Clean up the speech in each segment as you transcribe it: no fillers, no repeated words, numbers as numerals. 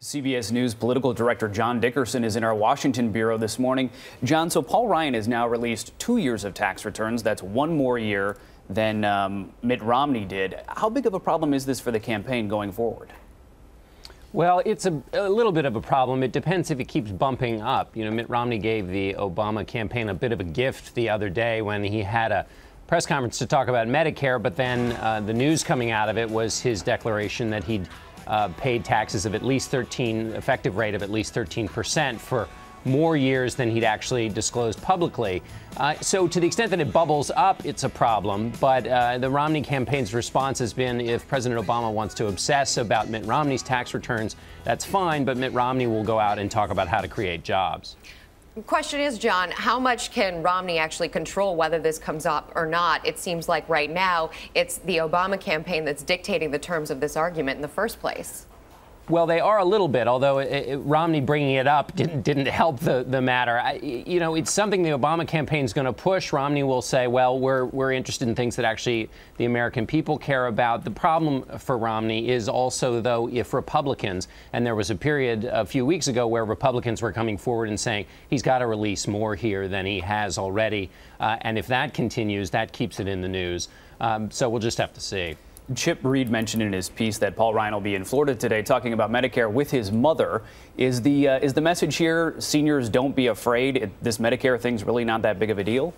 CBS News political director John Dickerson is in our Washington bureau this morning. John, so Paul Ryan has now released 2 years of tax returns. That's one more year than Mitt Romney did. How big of a problem is this for the campaign going forward? Well, it's a little bit of a problem. It depends if it keeps bumping up. You know, Mitt Romney gave the Obama campaign a bit of a gift the other day when he had a press conference to talk about Medicare, but then the news coming out of it was his declaration that he'd paid taxes of at least effective rate of at least 13% for more years than he'd actually disclosed publicly. So to the extent that it bubbles up, it's a problem. But the Romney campaign's response has been, if President Obama wants to obsess about Mitt Romney's tax returns, that's fine, but Mitt Romney will go out and talk about how to create jobs. The question is, John, how much can Romney actually control whether this comes up or not? It seems like right now it's the Obama campaign that's dictating the terms of this argument in the first place. Well, they are a little bit, although Romney bringing it up didn't help the matter. You know, it's something the Obama campaign is going to push. Romney will say, well, we're interested in things that actually the American people care about. The problem for Romney is also, though, if Republicans, and there was a period a few weeks ago where Republicans were coming forward and saying he's got to release more here than he has already. And if that continues, that keeps it in the news. So we'll just have to see. Chip Reed mentioned in his piece that Paul Ryan will be in Florida today talking about Medicare with his mother. Is the message here, seniors, don't be afraid? This Medicare thing's really not that big of a deal?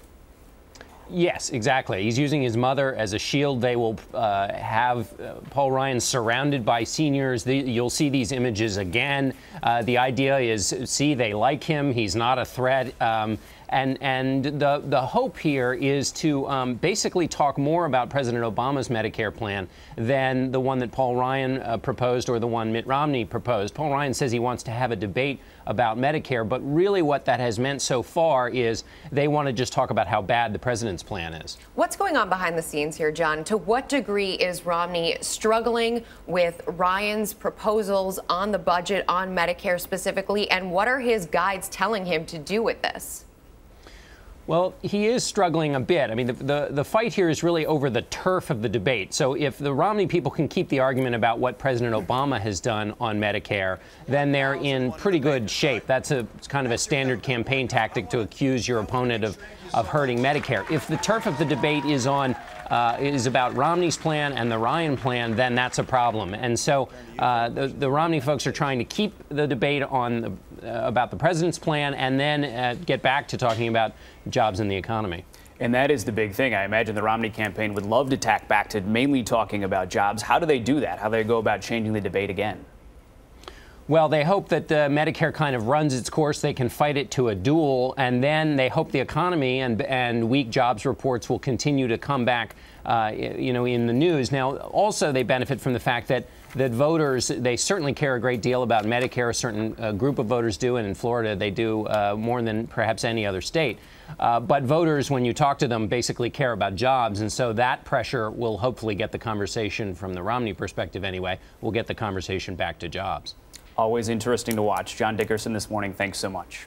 Yes, exactly. He's using his mother as a shield. They will have Paul Ryan surrounded by seniors. You'll see these images again. The idea is, see, they like him. He's not a threat. And the hope here is to basically talk more about President Obama's Medicare plan than the one that Paul Ryan proposed or the one Mitt Romney proposed. Paul Ryan says he wants to have a debate about Medicare, but really what that has meant so far is they want to just talk about how bad the president's plan is. What's going on behind the scenes here, John? To what degree is Romney struggling with Ryan's proposals on the budget, on Medicare specifically, and what are his guides telling him to do with this? Well, he is struggling a bit. I mean, the fight here is really over the turf of the debate. So if the Romney people can keep the argument about what President Obama has done on Medicare, then they're in pretty good shape. That's it's kind of a standard campaign tactic to accuse your opponent of hurting Medicare. If the turf of the debate is about Romney's plan and the Ryan plan, then that's a problem. And so the Romney folks are trying to keep the debate on about the president's plan and then get back to talking about jobs in the economy. And that is the big thing. I imagine the Romney campaign would love to tack back to mainly talking about jobs. How do they do that? How do they go about changing the debate again? Well, they hope that Medicare kind of runs its course. They can fight it to a duel, and then they hope the economy and weak jobs reports will continue to come back, you know, in the news. Now, also they benefit from the fact that voters, they certainly care a great deal about Medicare. A certain group of voters do, and in Florida they do more than perhaps any other state. But voters, when you talk to them, basically care about jobs, and so that pressure will hopefully get the conversation, from the Romney perspective anyway, will get the conversation back to jobs. Always interesting to watch. John Dickerson this morning, thanks so much.